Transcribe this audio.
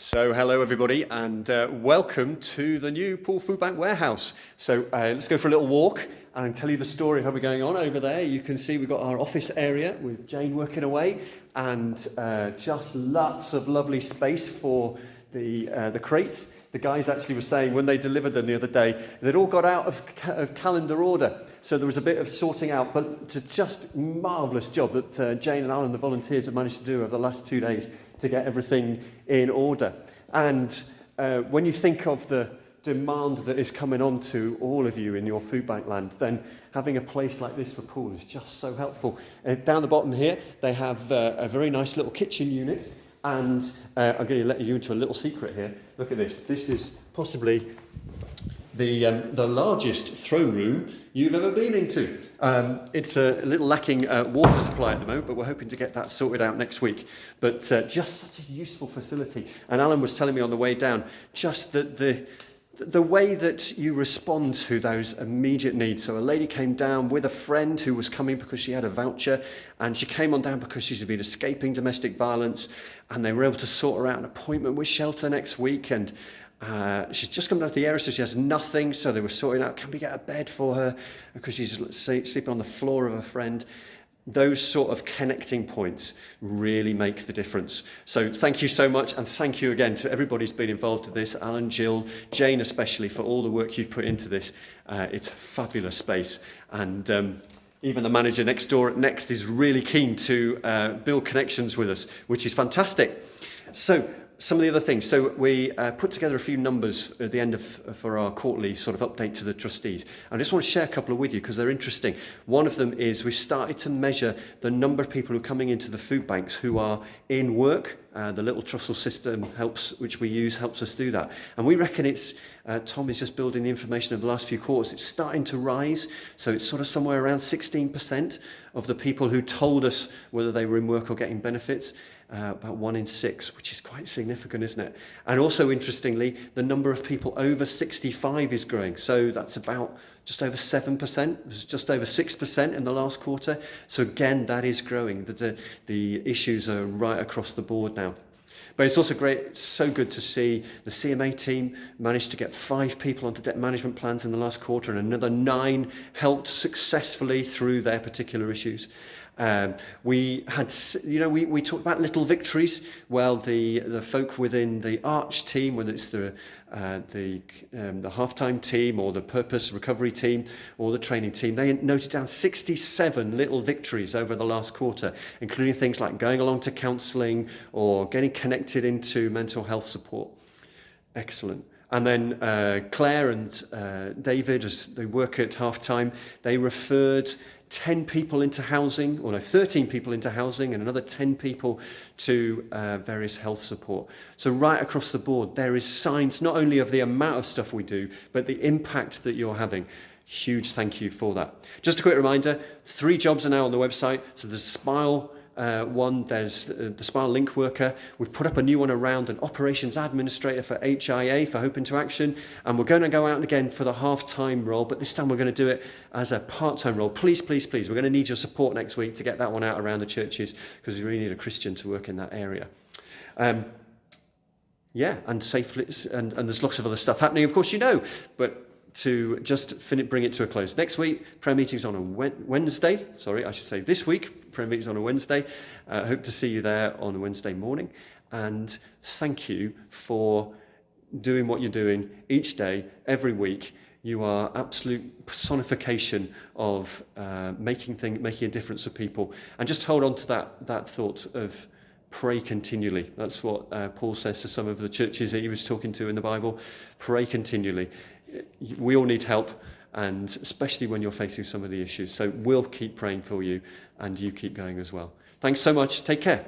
So hello everybody and welcome to the new Poole Food Bank warehouse. So let's go for a little walk and tell you the story of how we're going on. Over there you can see we've got our office area with Jane working away and just lots of lovely space for the crates. The guys actually were saying when they delivered them the other day, they'd all got out of calendar order. So there was a bit of sorting out, but it's a just marvellous job that Jane and Alan, the volunteers, have managed to do over the last 2 days to get everything in order. And when you think of the demand that is coming on to all of you in your food bank land, then having a place like this for Poole is just so helpful. Down the bottom here, they have a very nice little kitchen unit. And I'm going to let you into a little secret here. Look at this. This is possibly the largest throne room you've ever been into. It's a little lacking water supply at the moment, but we're hoping to get that sorted out next week. But just such a useful facility. And Alan was telling me on the way down, just that the way that you respond to those immediate needs. So a lady came down with a friend who was coming because she had a voucher, and she came on down because she's been escaping domestic violence, and they were able to sort her out an appointment with shelter next week, and she's just come down to the area, so she has nothing, so they were sorting out, can we get a bed for her, because she's sleeping on the floor of a friend. Those sort of connecting points really make the difference. So thank you so much, and thank you again to everybody who's been involved in this, Alan, Jill, Jane especially, for all the work you've put into this. It's a fabulous space, and even the manager next door at Next is really keen to build connections with us, which is fantastic. So some of the other things. So we put together a few numbers at the end for our quarterly sort of update to the trustees. I just want to share a couple with you because they're interesting. One of them is we started to measure the number of people who are coming into the food banks who are in work. The little trussel system which we use helps us do that. And we reckon Tom is just building the information of the last few quarters. It's starting to rise. So it's sort of somewhere around 16% of the people who told us whether they were in work or getting benefits. About 1 in 6, which is quite significant, isn't it? And also, interestingly, the number of people over 65 is growing. So that's about just over 7%. It was just over 6% in the last quarter. So again, that is growing. The issues are right across the board now. But it's also great, so good to see the CMA team managed to get 5 people onto debt management plans in the last quarter, and another 9 helped successfully through their particular issues. We had, we talked about little victories. Well, the folk within the Arch team, whether it's the half-time team or the purpose recovery team or the training team, they noted down 67 little victories over the last quarter, including things like going along to counselling or getting connected into mental health support. Excellent. And then Claire and David, as they work at half-time, they referred 10 people into housing, 13 people into housing, and another 10 people to various health support. So right across the board, there is signs not only of the amount of stuff we do, but the impact that you're having. Huge thank you for that. Just a quick reminder, 3 jobs are now on the website. So there's Smile one, there's the Smile Link Worker. We've put up a new one around an operations administrator for HIA, for Hope into Action, and we're going to go out again for the half-time role, but this time we're going to do it as a part-time role. Please, please, please, we're going to need your support next week to get that one out around the churches, because we really need a Christian to work in that area. And safely, and there's lots of other stuff happening, of course, but to just bring it to a close. Next week, prayer meeting's on a Wednesday. This week, prayer meeting's on a Wednesday. Hope to see you there on a Wednesday morning. And thank you for doing what you're doing each day, every week. You are absolute personification of making a difference for people. And just hold on to that thought of pray continually. That's what Paul says to some of the churches that he was talking to in the Bible. Pray continually. We all need help, and especially when you're facing some of the issues. So we'll keep praying for you, and you keep going as well. Thanks so much. Take care.